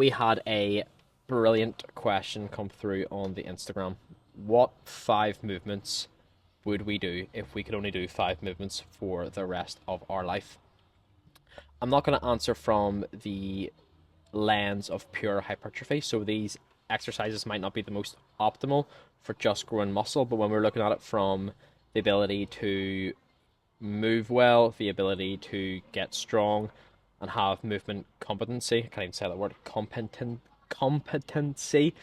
we had a brilliant question come through on the Instagram. What 5 movements would we do if we could only do 5 movements for the rest of our life? I'm not going to answer from the lens of pure hypertrophy, so these exercises might not be the most optimal for just growing muscle, but when we're looking at it from the ability to move well, the ability to get strong, and have movement competency. I can't even say that word. Competency.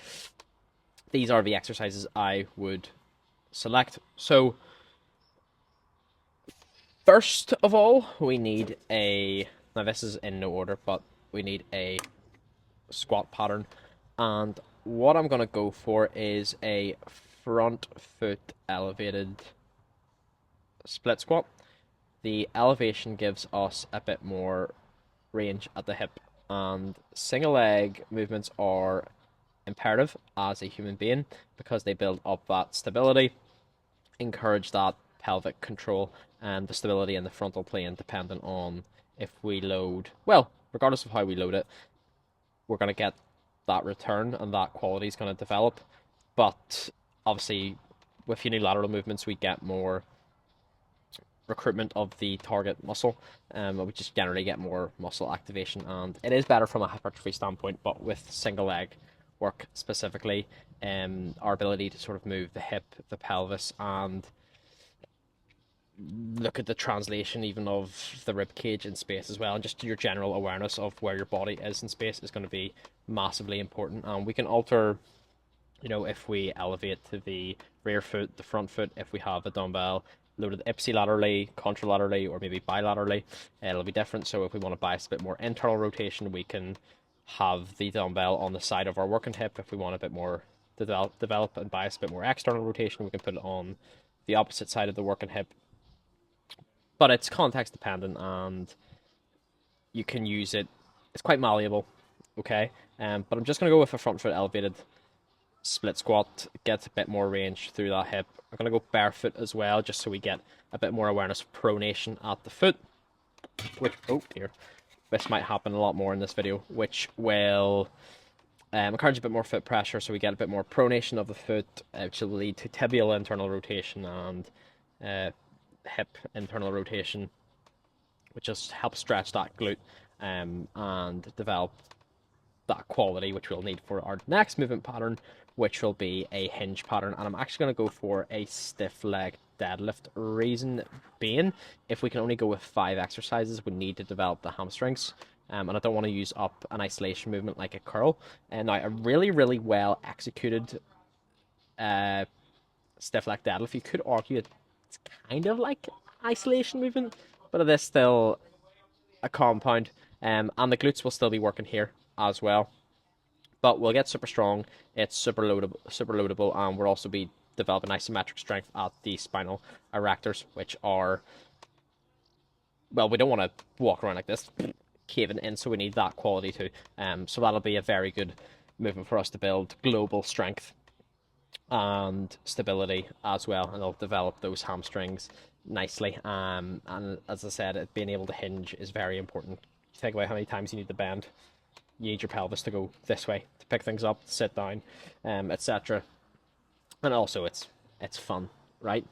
These are the exercises I would select. So first of all, we need a. Now this is in no order, but we need a squat pattern, and what I'm gonna go for is a front foot elevated split squat. The elevation gives us a bit more range at the hip, and single leg movements are imperative as a human being because they build up that stability, encourage that pelvic control, and the stability in the frontal plane dependent on if we load well, regardless of how we load it, we're going to get that return and that quality is going to develop. But obviously with unilateral movements we get more recruitment of the target muscle, we just generally get more muscle activation, and it is better from a hypertrophy standpoint. But with single leg work specifically, our ability to sort of move the hip, the pelvis, and look at the translation even of the rib cage in space as well, and just your general awareness of where your body is in space is going to be massively important. And we can alter, if we elevate to the rear foot, the front foot, if we have a dumbbell loaded ipsilaterally, contralaterally, or maybe bilaterally, it'll be different. So if we want to bias a bit more internal rotation, we can have the dumbbell on the side of our working hip. If we want a bit more develop and bias a bit more external rotation, we can put it on the opposite side of the working hip. But it's context dependent, and you can use it. It's quite malleable, okay? But I'm just going to go with a front foot elevated split squat, get a bit more range through that hip. I'm going to go barefoot as well, just so we get a bit more awareness of pronation at the foot, which, oh dear, this might happen a lot more in this video, which will encourage a bit more foot pressure, so we get a bit more pronation of the foot, which will lead to tibial internal rotation and hip internal rotation, which just helps stretch that glute and develop that quality, which we'll need for our next movement pattern, which will be a hinge pattern. And I'm actually going to go for a stiff leg deadlift. Reason being, if we can only go with 5 exercises, we need to develop the hamstrings. And I don't want to use up an isolation movement like a curl. And now a really, really well executed stiff leg deadlift, you could argue it's kind of like isolation movement, but it is still a compound. And the glutes will still be working here as well. But we'll get super strong, it's super loadable, and we'll also be developing isometric strength at the spinal erectors, which are, well, we don't want to walk around like this, caving in, so we need that quality too. So that'll be a very good movement for us to build global strength and stability as well, and it'll develop those hamstrings nicely. And as I said, being able to hinge is very important. You think about how many times you need to bend. You need your pelvis to go this way to pick things up, sit down, etc. And also, it's fun, right?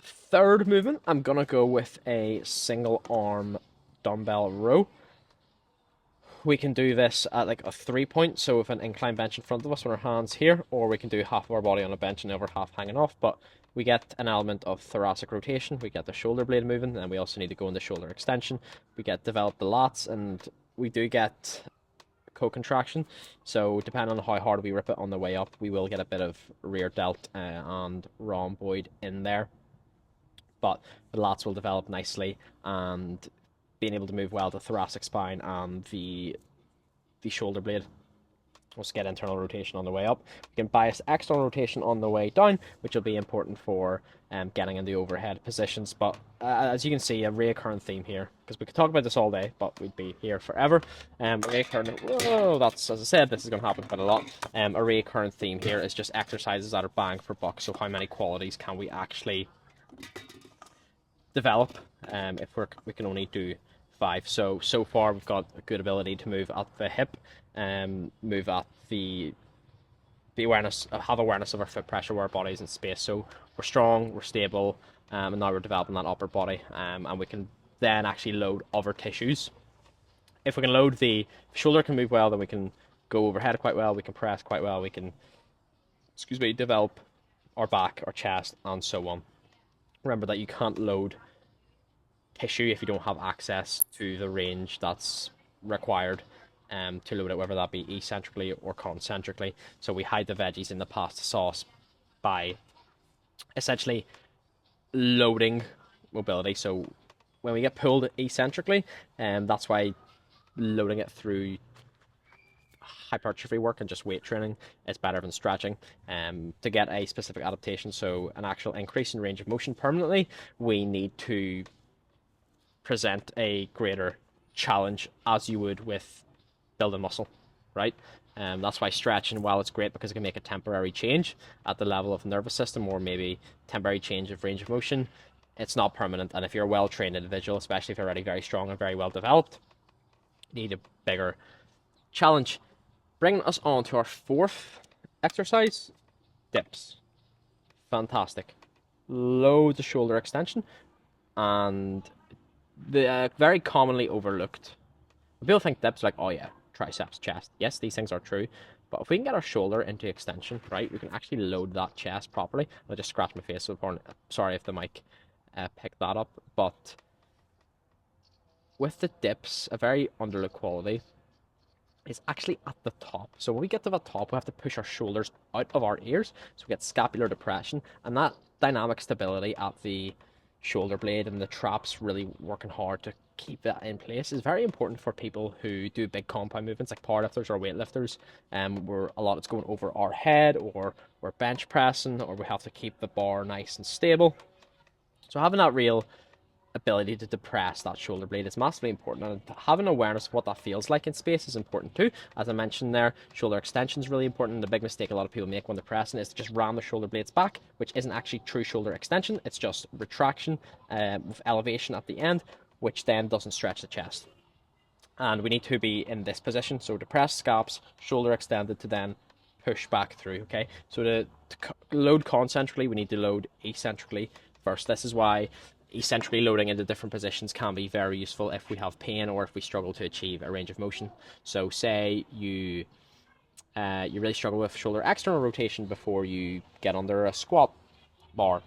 Third movement, I'm gonna go with a single arm dumbbell row. We can do this at like a 3-point, so with an incline bench in front of us with our hands here, or we can do half of our body on a bench and the other half hanging off. But we get an element of thoracic rotation, we get the shoulder blade moving, and we also need to go into shoulder extension. We get develop the lats, and we do get co-contraction, so depending on how hard we rip it on the way up, we will get a bit of rear delt and rhomboid in there, but the lats will develop nicely, and being able to move well the thoracic spine and the shoulder blade. Let's get internal rotation on the way up. We can bias external rotation on the way down, which will be important for getting in the overhead positions. But as you can see, a recurrent theme here, because we could talk about this all day, but we'd be here forever. That's, as I said, this is going to happen quite a lot. A recurrent theme here is just exercises that are bang for buck. So how many qualities can we actually develop if we can only do 5? So far we've got a good ability to move at the hip. move at the awareness, have awareness of our foot pressure, where our body's in space. So we're strong, we're stable, and now we're developing that upper body, and we can then actually load other tissues. If we can load the shoulder can move well, then we can go overhead quite well, we can press quite well, we can, develop our back, our chest, and so on. Remember that you can't load tissue if you don't have access to the range that's required to load it, whether that be eccentrically or concentrically. So we hide the veggies in the pasta sauce by essentially loading mobility. So when we get pulled eccentrically, that's why loading it through hypertrophy work and just weight training is better than stretching to get a specific adaptation. So an actual increase in range of motion permanently, we need to present a greater challenge as you would with building muscle, right? That's why stretching, while it's great because it can make a temporary change at the level of the nervous system, or maybe temporary change of range of motion, it's not permanent. And if you're a well-trained individual, especially if you're already very strong and very well developed, you need a bigger challenge. Bringing us on to our fourth exercise, dips. Fantastic. Loads of shoulder extension, and the very commonly overlooked. People think dips like, oh yeah, triceps, chest. Yes, these things are true, but if we can get our shoulder into extension, right, we can actually load that chest properly. I just scratched my face, so sorry if the mic picked that up. But with the dips, a very underlooked quality is actually at the top. So when we get to the top, we have to push our shoulders out of our ears, so we get scapular depression, and that dynamic stability at the shoulder blade and the traps really working hard to keep that in place is very important for people who do big compound movements like powerlifters or weightlifters, where a lot it's going over our head, or we're bench pressing, or we have to keep the bar nice and stable. So having that real ability to depress that shoulder blade is massively important, and having awareness of what that feels like in space is important too. As I mentioned there, shoulder extension is really important, and the big mistake a lot of people make when they're pressing is to just ram the shoulder blades back, which isn't actually true shoulder extension. It's just retraction with elevation at the end, which then doesn't stretch the chest. And we need to be in this position, so depressed scaps, shoulder extended, to then push back through. Okay, so to load concentrically, we need to load eccentrically first. This is why eccentrically loading into different positions can be very useful if we have pain or if we struggle to achieve a range of motion. So say you really struggle with shoulder external rotation before you get under a squat bar.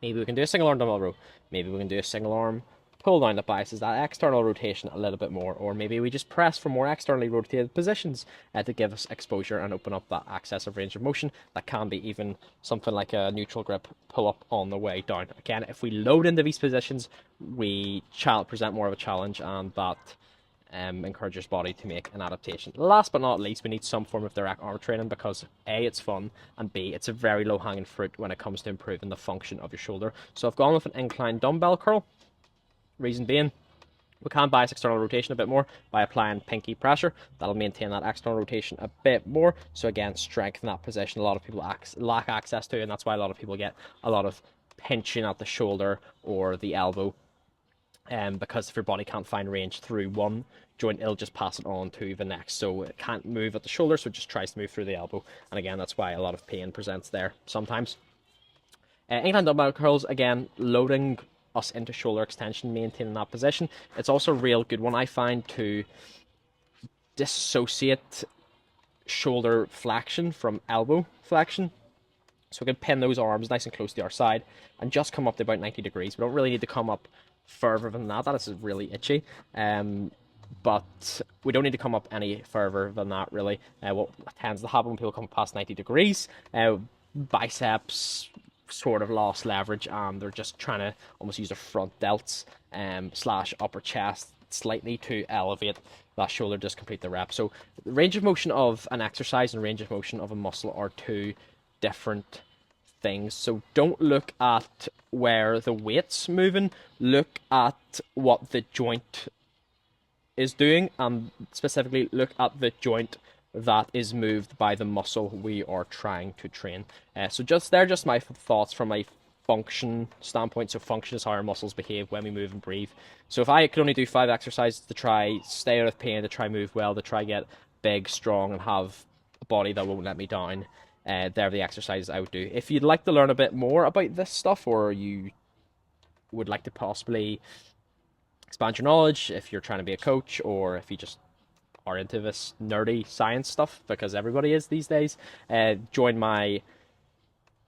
Maybe we can do a single arm dumbbell row. Maybe we can do a single arm pull down that biases that external rotation a little bit more, or maybe we just press for more externally rotated positions to give us exposure and open up that access of range of motion. That can be even something like a neutral grip pull up on the way down. Again, if we load into these positions, we present more of a challenge, and that encourages body to make an adaptation. Last but not least, we need some form of direct arm training, because A, it's fun, and B, it's a very low hanging fruit when it comes to improving the function of your shoulder. So I've gone with an incline dumbbell curl. Reason being, we can bias external rotation a bit more by applying pinky pressure. That'll maintain that external rotation a bit more. So again, strengthen that position a lot of people lack access to, and that's why a lot of people get a lot of pinching at the shoulder or the elbow. Because if your body can't find range through one joint, it'll just pass it on to the next. So it can't move at the shoulder, so it just tries to move through the elbow. And again, that's why a lot of pain presents there sometimes. Incline dumbbell curls, again, loading us into shoulder extension, maintaining that position. It's also a real good one, I find, to dissociate shoulder flexion from elbow flexion. So we can pin those arms nice and close to our side and just come up to about 90 degrees. We don't really need to come up further than that. That is really itchy. But we don't need to come up any further than that, really. What tends to happen when people come past 90 degrees, biceps sort of lost leverage, and they're just trying to almost use their front delts / upper chest slightly to elevate that shoulder, just complete the rep. So the range of motion of an exercise and range of motion of a muscle are two different things. So don't look at where the weight's moving, look at what the joint is doing, and specifically look at the joint that is moved by the muscle we are trying to train. So they're just my thoughts from a function standpoint. So function is how our muscles behave when we move and breathe. So if I could only do 5 exercises to try stay out of pain, to try move well, to try get big, strong, and have a body that won't let me down, they're the exercises I would do. If you'd like to learn a bit more about this stuff, or you would like to possibly expand your knowledge, if you're trying to be a coach, or if you just are into this nerdy science stuff, because everybody is these days, join my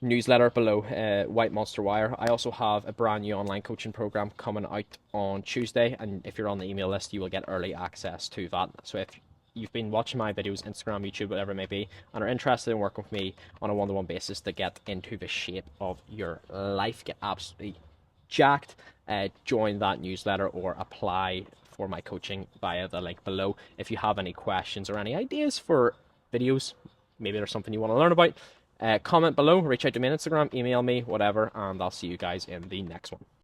newsletter below, White Monster Wire. I also have a brand new online coaching program coming out on Tuesday, and if you're on the email list, you will get early access to that. So if you've been watching my videos, Instagram, YouTube, whatever it may be, and are interested in working with me on a one-to-one basis to get into the shape of your life, get absolutely jacked, join that newsletter or apply for my coaching via the link below. If you have any questions or any ideas for videos, maybe there's something you want to learn about, comment below, reach out to me on Instagram, email me, whatever, and I'll see you guys in the next one.